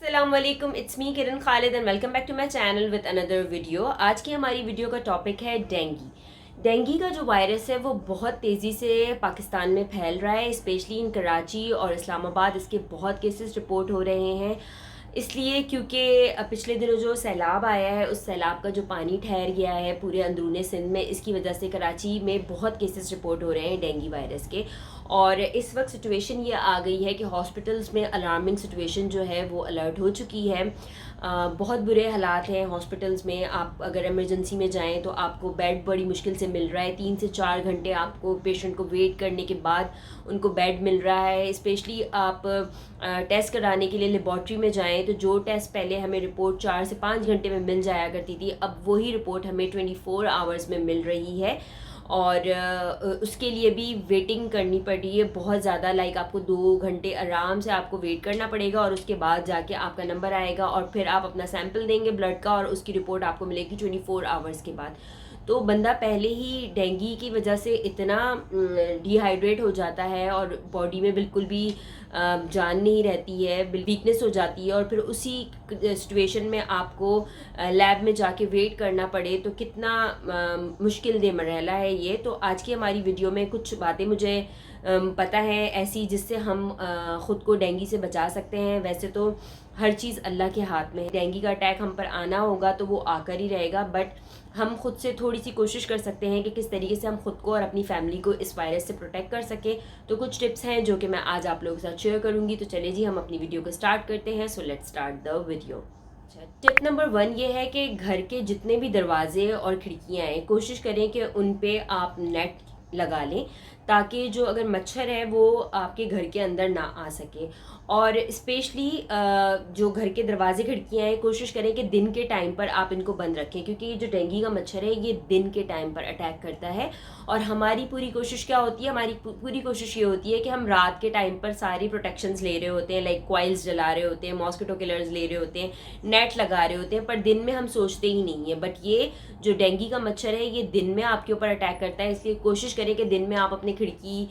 अस्सलामुअलैकुम, it's me Kiran Khalid and welcome back to my channel with another video. आज की हमारी वीडियो का टॉपिक है डेंगी। डेंगी का जो वायरस है वो बहुत तेज़ी से पाकिस्तान में फैल रहा है, स्पेशली इन कराची और इस्लामाबाद इसके बहुत केसेस रिपोर्ट हो रहे हैं। इसलिए क्योंकि पिछले दिनों जो सैलाब आया है उस सैलाब का जो पानी ठहर गया है पूरे अंदरूनी सिंध में, इसकी वजह से कराची में बहुत केसेस रिपोर्ट हो रहे हैं डेंगी वायरस के। और इस वक्त सिचुएशन ये आ गई है कि हॉस्पिटल्स में अलार्मिंग सिचुएशन जो है वो अलर्ट हो चुकी है। बहुत बुरे हालात हैं हॉस्पिटल्स में। आप अगर इमरजेंसी में जाएं तो आपको बेड बड़ी मुश्किल से मिल रहा है, 3 से 4 घंटे आपको पेशेंट को वेट करने के बाद उनको बेड मिल रहा है। स्पेशली आप टेस्ट कराने के लिए लेबॉर्ट्री में जाएं तो जो टेस्ट पहले हमें रिपोर्ट 4 से 5 घंटे में मिल जाया करती थी, अब वही रिपोर्ट हमें 24 आवर्स में मिल रही है। और उसके लिए भी वेटिंग करनी पड़ रही है बहुत ज़्यादा। लाइक आपको 2 घंटे आराम से आपको वेट करना पड़ेगा और उसके बाद जाके आपका नंबर आएगा और फिर आप अपना सैंपल देंगे ब्लड का और उसकी रिपोर्ट आपको मिलेगी 24 आवर्स के बाद। तो बंदा पहले ही डेंगी की वजह से इतना डिहाइड्रेट हो जाता है और बॉडी में बिल्कुल भी जान नहीं रहती है, वीकनेस हो जाती है और फिर उसी सिचुएशन में आपको लैब में जाके वेट करना पड़े तो कितना मुश्किल दे मरहला है ये। तो आज की हमारी वीडियो में कुछ बातें मुझे पता है ऐसी जिससे हम ख़ुद को डेंगी से बचा सकते हैं। वैसे तो हर चीज़ अल्लाह के हाथ में है, डेंगी का अटैक हम पर आना होगा तो वो आकर ही रहेगा, बट हम खुद से थोड़ी सी कोशिश कर सकते हैं कि किस तरीके से हम खुद को और अपनी फैमिली को इस वायरस से प्रोटेक्ट कर सकें। तो कुछ टिप्स हैं जो कि मैं आज आप लोगों के साथ शेयर करूंगी। तो चलिए जी हम अपनी वीडियो को स्टार्ट करते हैं। So let's start the video. Tip number 1 ये है कि घर के जितने भी दरवाजे और खिड़कियां हैं कोशिश करें कि उन पे आप नेट लगा लें ताकि जो अगर मच्छर है वो आपके घर के अंदर ना आ सके। और स्पेशली जो घर के दरवाजे खिड़कियां हैं कोशिश करें कि दिन के टाइम पर आप इनको बंद रखें, क्योंकि ये जो डेंगी का मच्छर है ये दिन के टाइम पर अटैक करता है। और हमारी पूरी कोशिश क्या होती है, हमारी पूरी कोशिश ये होती है कि हम रात के टाइम पर सारी प्रोटेक्शंस ले रहे होते हैं, लाइक कॉइल्स जला रहे होते हैं, मॉस्किटो किलर्स ले रहे होते हैं, नेट लगा रहे होते हैं, पर दिन में हम सोचते ही नहीं है। बट ये जो डेंगी का मच्छर है ये दिन में आपके ऊपर अटैक करता है, इसलिए कोशिश करें कि दिन में आप अपने खिड़की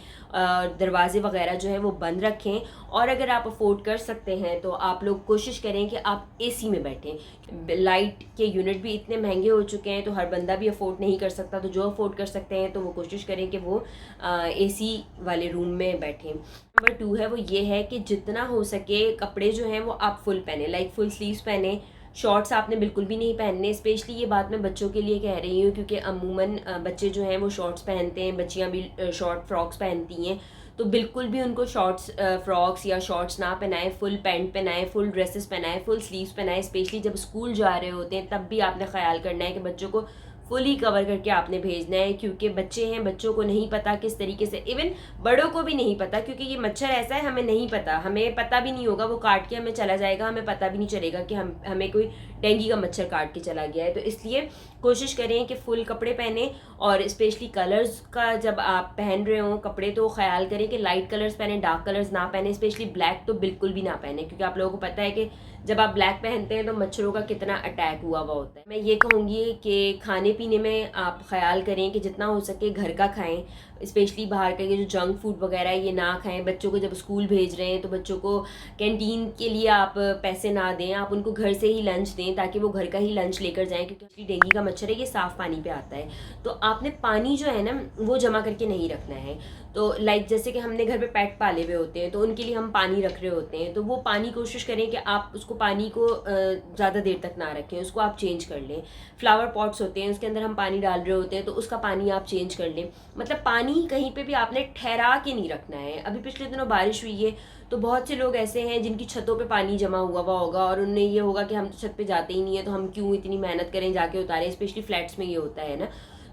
दरवाजे वगैरह जो है वो बंद रखें। और अगर आप अफोर्ड कर सकते हैं तो आप लोग कोशिश करें कि आप एसी में बैठें। लाइट के यूनिट भी इतने महंगे हो चुके हैं तो हर बंदा भी अफोर्ड नहीं कर सकता, तो जो अफोर्ड कर सकते हैं तो वो कोशिश करें कि वो एसी वाले रूम में बैठें। नंबर 2 है वो ये है कि जितना हो सके कपड़े जो हैं वो आप फुल पहने, लाइक फुल स्लीव्स पहने। शॉर्ट्स आपने बिल्कुल भी नहीं पहनने। स्पेशली ये बात मैं बच्चों के लिए कह रही हूँ क्योंकि अमूमन बच्चे जो हैं वो शॉर्ट्स पहनते हैं, बच्चियाँ भी शॉर्ट फ्रॉक्स पहनती हैं, तो बिल्कुल भी उनको शॉर्ट्स फ्रॉक्स या शॉर्ट्स ना पहनाएं। फुल पैंट पहनाएं, फुल ड्रेसेस पहनाएं, फुल स्लीव्स पहनाएं। स्पेशली जब स्कूल जा रहे होते हैं तब भी आपने ख्याल करना है कि बच्चों को फुली कवर करके आपने भेजना है, क्योंकि बच्चे हैं, बच्चों को नहीं पता किस तरीके से, इवन बड़ों को भी नहीं पता, क्योंकि ये मच्छर ऐसा है हमें नहीं पता, हमें पता भी नहीं होगा, वो काट के हमें चला जाएगा, हमें पता भी नहीं चलेगा कि हमें कोई डेंगी का मच्छर काट के चला गया है। तो इसलिए कोशिश करें कि फुल कपड़े पहने। और स्पेशली कलर्स का जब आप पहन रहे हो कपड़े तो ख्याल करें कि लाइट कलर्स पहने, डार्क कलर्स ना पहने। स्पेशली ब्लैक तो बिल्कुल भी ना पहने, क्योंकि आप लोगों को पता है कि जब आप ब्लैक पहनते हैं तो मच्छरों का कितना अटैक हुआ होता है। मैं ये कहूँगी कि खाने पीने में आप ख्याल करें कि जितना हो सके घर का खाएं। स्पेशली बाहर का ये जो जंक फूड वगैरह ये ना खाएं। बच्चों को जब स्कूल भेज रहे हैं तो बच्चों को कैंटीन के लिए आप पैसे ना दें, आप उनको घर से ही लंच दें ताकि वो घर का ही लंच लेकर जाएं, क्योंकि डेंगी का मच्छर है ये साफ़ पानी पे आता है। तो आपने पानी जो है ना वो जमा करके नहीं रखना है। तो लाइक जैसे कि हमने घर पे पेट पाले हुए होते हैं तो उनके लिए हम पानी रख रहे होते हैं, तो वो पानी कोशिश करें कि आप उसको पानी को ज़्यादा देर तक ना रखें, उसको आप चेंज कर लें। फ्लावर पॉट्स होते हैं उसके अंदर हम पानी डाल रहे होते हैं तो उसका पानी आप चेंज कर लें। मतलब पानी कहीं पे भी आपने ठहरा के नहीं रखना है। अभी पिछले दिनों बारिश हुई है तो बहुत से लोग ऐसे हैं जिनकी छतों पे पानी जमा हुआ होगा और उन्हें ये होगा कि हम तो छत पे जाते ही नहीं है तो हम क्यों इतनी मेहनत करें जाके उतारें। स्पेशली फ्लैट्स में ये होता है ना।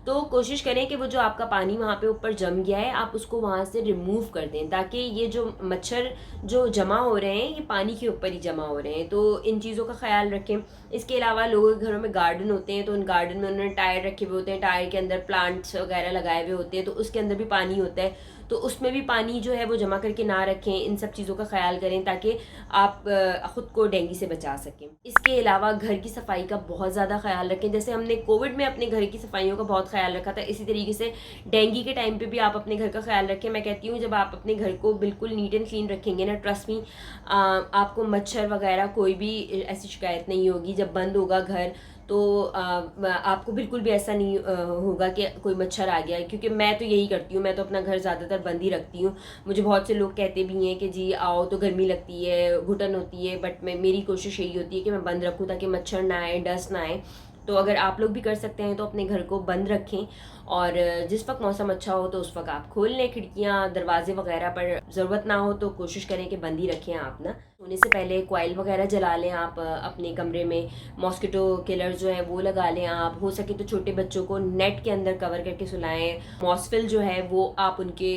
तो कोशिश करें कि वो जो आपका पानी वहाँ पे ऊपर जम गया है आप उसको वहाँ से रिमूव कर दें, ताकि ये जो मच्छर जो जमा हो रहे हैं ये पानी के ऊपर ही जमा हो रहे हैं। तो इन चीज़ों का ख्याल रखें। इसके अलावा लोगों के घरों में गार्डन होते हैं तो उन गार्डन में उन्होंने टायर रखे हुए होते हैं, टायर के अंदर प्लांट्स वगैरह लगाए हुए होते हैं तो उसके अंदर भी पानी होता है, तो उसमें भी पानी जो है वो जमा करके ना रखें। इन सब चीज़ों का ख्याल करें ताकि आप ख़ुद को डेंगू से बचा सकें। इसके अलावा घर की सफाई का बहुत ज़्यादा ख्याल रखें। जैसे हमने कोविड में अपने घर की सफाइयों का बहुत ख्याल रखा था, इसी तरीके से डेंगू के टाइम पे भी आप अपने घर का ख्याल रखें। मैं कहती हूँ जब आप अपने घर को बिल्कुल नीट एंड क्लीन रखेंगे ना, ट्रस्ट मी, आपको मच्छर वगैरह कोई भी ऐसी शिकायत नहीं होगी। जब बंद होगा घर तो आपको बिल्कुल भी ऐसा नहीं होगा कि कोई मच्छर आ गया, क्योंकि मैं तो यही करती हूँ। मैं तो अपना घर ज़्यादातर बंद ही रखती हूँ। मुझे बहुत से लोग कहते भी हैं कि जी आओ तो गर्मी लगती है, घुटन होती है, बट मेरी कोशिश यही होती है कि मैं बंद रखूँ ताकि मच्छर ना आए, डस्ट ना आए। तो अगर आप लोग भी कर सकते हैं तो अपने घर को बंद रखें, और जिस वक्त मौसम अच्छा हो तो उस वक्त आप खोल लें खिड़कियाँ दरवाजे वगैरह, पर ज़रूरत ना हो तो कोशिश करें कि बंद ही रखें आप ना। सोने से पहले कॉइल वगैरह जला लें आप अपने कमरे में, मॉस्किटो किलर जो है वो लगा लें आप। हो सके तो छोटे बच्चों को नेट के अंदर कवर करके सुलाएं। मॉस्फिल जो है वो आप उनके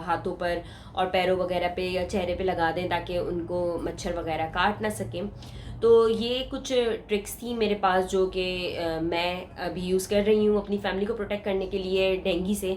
हाथों पर और पैरों वगैरह पे या चेहरे पे लगा दें ताकि उनको मच्छर वगैरह काट ना सकें। तो ये कुछ ट्रिक्स थी मेरे पास जो कि मैं अभी यूज़ कर रही हूँ अपनी फैमिली को प्रोटेक्ट करने के लिए डेंगू से।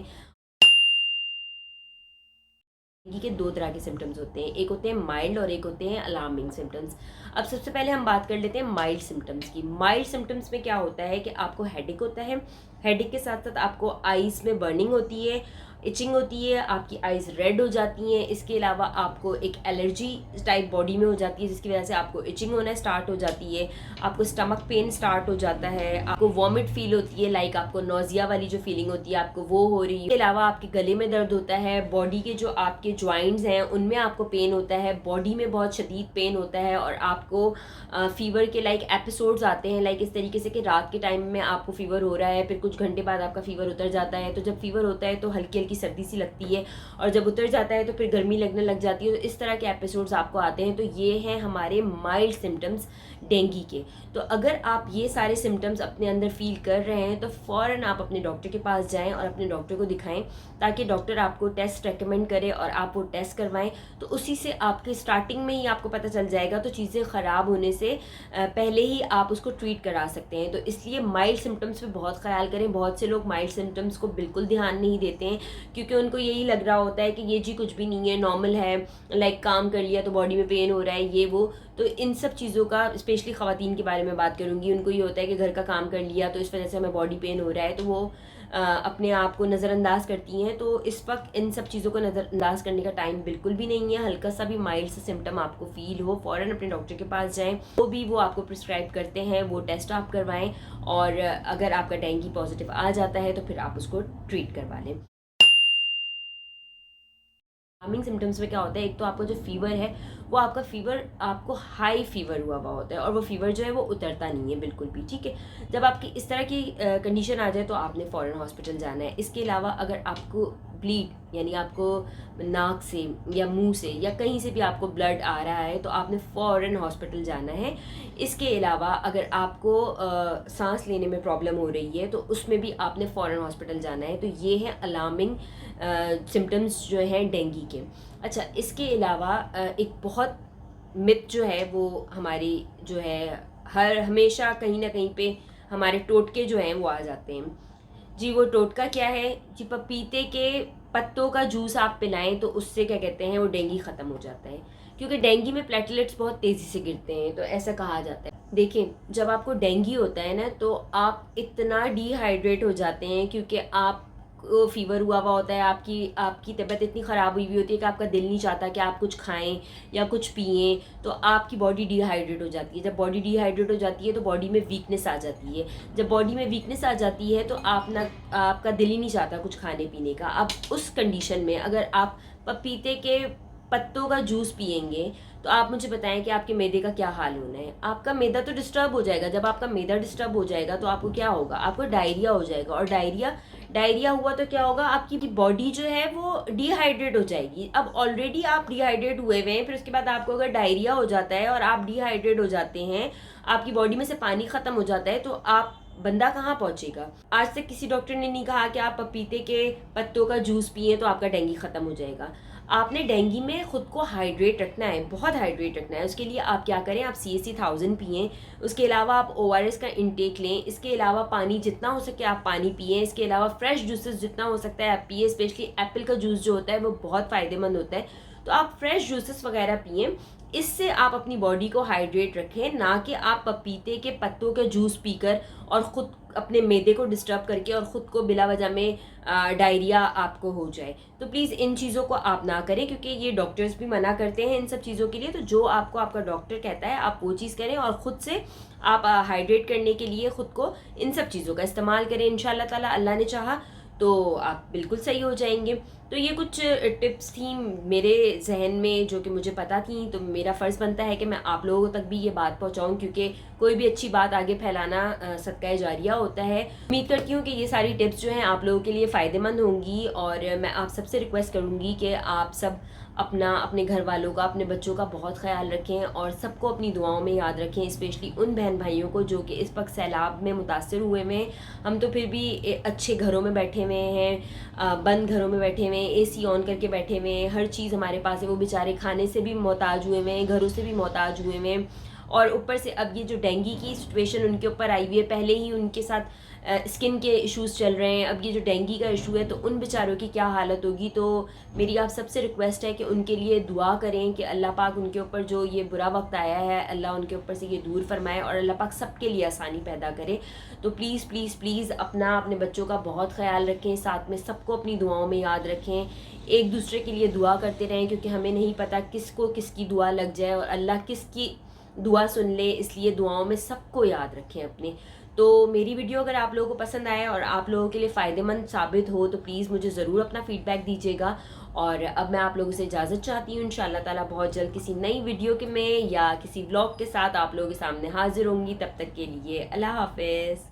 डेंगू के दो तरह के सिम्टम्स होते हैं, एक होते हैं माइल्ड और एक होते हैं अलार्मिंग सिम्टम्स। अब सबसे पहले हम बात कर लेते हैं माइल्ड सिम्टम्स की। माइल्ड सिम्टम्स में क्या होता है कि आपको हेडेक होता है, हेडेक के साथ साथ आपको आइज़ में बर्निंग होती है, इचिंग होती है, आपकी आइज़ रेड हो जाती हैं। इसके अलावा आपको एक एलर्जी टाइप बॉडी में हो जाती है जिसकी वजह से आपको इचिंग होना स्टार्ट हो जाती है, आपको स्टमक पेन स्टार्ट हो जाता है, आपको वॉमिट फील होती है, लाइक आपको नोजिया वाली जो फीलिंग होती है आपको वो हो रही है। इसके अलावा आपके गले में दर्द होता है, बॉडी के जो आपके ज्वाइंट्स हैं उनमें आपको पेन होता है, बॉडी में बहुत शदीद पेन होता है, और आपको फीवर के लाइक एपिसोड्स आते हैं, लाइक इस तरीके से कि रात के टाइम में आपको फीवर हो रहा है, फिर कुछ घंटे बाद आपका फीवर उतर जाता है। तो जब फीवर होता है तो हल्की हल्की सर्दी सी लगती है, और जब उतर जाता है तो फिर गर्मी लगने लग जाती है। तो इस तरह के एपिसोड्स आपको आते हैं। तो ये हैं हमारे माइल्ड सिम्टम्स डेंगू के। तो अगर आप ये सारे सिम्टम्स अपने अंदर फील कर रहे हैं तो फ़ौरन आप अपने डॉक्टर के पास जाएं और अपने डॉक्टर को दिखाएं, ताकि डॉक्टर आपको टेस्ट रेकमेंड करे और आप वो टेस्ट करवाएं। तो उसी से आपके स्टार्टिंग में ही आपको पता चल जाएगा, तो चीज़ें ख़राब होने से पहले ही आप उसको ट्रीट करा सकते हैं। तो इसलिए माइल्ड सिम्टम्स पे बहुत ख्याल करें। बहुत से लोग माइल्ड सिम्टम्स को बिल्कुल ध्यान नहीं देते हैं, क्योंकि उनको यही लग रहा होता है कि ये जी कुछ भी नहीं है, नॉर्मल है, लाइक काम कर लिया तो बॉडी में पेन हो रहा है, ये वो। तो इन सब चीज़ों का, स्पेशली ख़वातीन के बारे में बात करूँगी, उनको ये होता है कि घर का काम कर लिया तो इस वजह से हमें बॉडी पेन हो रहा है, तो वो अपने आप को नज़रअंदाज करती हैं। तो इस वक्त इन सब चीज़ों को नज़रअंदाज करने का टाइम बिल्कुल भी नहीं है। हल्का सा भी माइल्ड से सिम्टम आपको फील हो, फ़ौरन अपने डॉक्टर के पास जाएं, तो भी वो आपको प्रिस्क्राइब करते हैं, वो टेस्ट आप करवाएं, और अगर आपका डेंगू पॉजिटिव आ जाता है तो फिर आप उसको ट्रीट करवा लें। अलार्मिंग सिम्टम्स में क्या होता है, एक तो आपका जो फीवर है वो आपका फीवर आपको हाई फीवर हुआ होता है, और वो फीवर जो है वो उतरता नहीं है बिल्कुल भी, ठीक है। जब आपकी इस तरह की कंडीशन आ जाए तो आपने फ़ौरन हॉस्पिटल जाना है। इसके अलावा अगर आपको ब्लीड, यानी आपको नाक से या मुंह से या कहीं से भी आपको ब्लड आ रहा है तो आपने फ़ौरन हॉस्पिटल जाना है। इसके अलावा अगर आपको सांस लेने में प्रॉब्लम हो रही है तो उसमें भी आपने फ़ौरन हॉस्पिटल जाना है। तो ये है अलार्मिंग सिम्टम्स जो हैं डेंगू के। अच्छा, इसके अलावा एक बहुत मिथ जो है वो हमारी जो है हर हमेशा कहीं ना कहीं पे हमारे टोटके जो हैं वो आ जाते हैं। जी, वो टोटका क्या है जी, पपीते के पत्तों का जूस आप पिलाएं तो उससे क्या कहते हैं वो डेंगू ख़त्म हो जाता है, क्योंकि डेंगू में प्लेटलेट्स बहुत तेज़ी से गिरते हैं, तो ऐसा कहा जाता है। देखें, जब आपको डेंगू होता है ना तो आप इतना डिहाइड्रेट हो जाते हैं, क्योंकि आप फीवर हुआ होता है, आपकी आपकी तबीयत इतनी ख़राब हुई होती है कि आपका दिल नहीं चाहता कि आप कुछ खाएं या कुछ पिएं, तो आपकी बॉडी डिहाइड्रेट हो जाती है। जब बॉडी डिहाइड्रेट हो जाती है तो बॉडी में वीकनेस आ जाती है। जब बॉडी में वीकनेस आ जाती है तो आपका दिल ही नहीं चाहता कुछ खाने पीने का। अब उस कंडीशन में अगर आप पपीते के पत्तों का जूस पिएंगे तो आप मुझे बताएं कि आपके मैदे का क्या हाल होना है। आपका मैदा तो डिस्टर्ब हो जाएगा। जब आपका मैदा डिस्टर्ब हो जाएगा तो आपको क्या होगा, आपको डायरिया हो जाएगा, और डायरिया हुआ तो क्या होगा, आपकी बॉडी जो है वो डिहाइड्रेट हो जाएगी। अब ऑलरेडी आप डिहाइड्रेट हुए हुए हैं, फिर उसके बाद आपको अगर डायरिया हो जाता है और आप डिहाइड्रेट हो जाते हैं, आपकी बॉडी में से पानी ख़त्म हो जाता है, तो आप बंदा कहाँ पहुंचेगा। आज तक किसी डॉक्टर ने नहीं कहा कि आप पपीते के पत्तों का जूस पिए तो आपका डेंगू ख़त्म हो जाएगा। आपने डेंगू में खुद को हाइड्रेट रखना है, बहुत हाइड्रेट रखना है। उसके लिए आप क्या करें, आप CSC 1000 पिएँ, उसके अलावा आप ORS का इंटेक लें, इसके अलावा पानी जितना हो सके आप पानी पिएँ, इसके अलावा फ्रेश जूसेस जितना हो सकता है आप पिए। स्पेशली एप्पल का जूस जो होता है वो बहुत फ़ायदेमंद होता है। तो आप फ्रेश जूसेस वगैरह पिएं, इससे आप अपनी बॉडी को हाइड्रेट रखें, ना कि आप पपीते के पत्तों के जूस पीकर और ख़ुद अपने मैदे को डिस्टर्ब करके और ख़ुद को बिला वजह में डायरिया आपको हो जाए। तो प्लीज़ इन चीज़ों को आप ना करें, क्योंकि ये डॉक्टर्स भी मना करते हैं इन सब चीज़ों के लिए। तो जो आपको आपका डॉक्टर कहता है आप वो चीज़ करें, और ख़ुद से आप हाइड्रेट करने के लिए ख़ुद को इन सब चीज़ों का इस्तेमाल करें। इंशाल्लाह ताला अल्लाह ने चाहा तो आप बिल्कुल सही हो जाएंगे। तो ये कुछ टिप्स थी मेरे जहन में जो कि मुझे पता थी, तो मेरा फ़र्ज़ बनता है कि मैं आप लोगों तक भी ये बात पहुंचाऊं, क्योंकि कोई भी अच्छी बात आगे फैलाना सदका जारिया होता है। उम्मीद करती हूँ कि ये सारी टिप्स जो हैं आप लोगों के लिए फ़ायदेमंद होंगी, और मैं आप सबसे रिक्वेस्ट करूँगी कि आप सब अपने घर वालों का, अपने बच्चों का बहुत ख्याल रखें, और सबको अपनी दुआओं में याद रखें, स्पेशली उन बहन भाइयों को जो कि इस वक्त सैलाब में मुतासर हुए हैं। हम तो फिर भी अच्छे घरों में बैठे हुए हैं, बंद घरों में बैठे हुए हैं, एसी ऑन करके बैठे हुए हैं, हर चीज़ हमारे पास है। वो बेचारे खाने से भी मोहताज हुए हैं, घरों से भी मोहताज हुए हैं, और ऊपर से अब ये जो डेंगू की सिचुएशन उनके ऊपर आई हुई है, पहले ही उनके साथ स्किन के इश्यूज़ चल रहे हैं, अब ये जो डेंगू का इशू है, तो उन बेचारों की क्या हालत होगी। तो मेरी आप सबसे रिक्वेस्ट है कि उनके लिए दुआ करें कि अल्लाह पाक उनके ऊपर जो ये बुरा वक्त आया है, अल्लाह उनके ऊपर से ये दूर फरमाए, और अल्लाह पाक सबके लिए आसानी पैदा करे। तो प्लीज़ प्लीज़ प्लीज़ अपने बच्चों का बहुत ख्याल रखें, साथ में सबको अपनी दुआओं में याद रखें, एक दूसरे के लिए दुआ करते रहें, क्योंकि हमें नहीं पता किसको किसकी दुआ लग जाए और अल्लाह किसकी दुआ सुन ले, इसलिए दुआओं में सबको याद रखें अपने। तो मेरी वीडियो अगर आप लोगों को पसंद आए और आप लोगों के लिए फ़ायदेमंद साबित हो, तो प्लीज़ मुझे ज़रूर अपना फ़ीडबैक दीजिएगा। और अब मैं आप लोगों से इजाज़त चाहती हूँ। इंशाल्लाह ताला बहुत जल्द किसी नई वीडियो के में या किसी व्लॉग के साथ आप लोगों के सामने हाजिर होंगी। तब तक के लिए अल्लाह हाफ़िज़।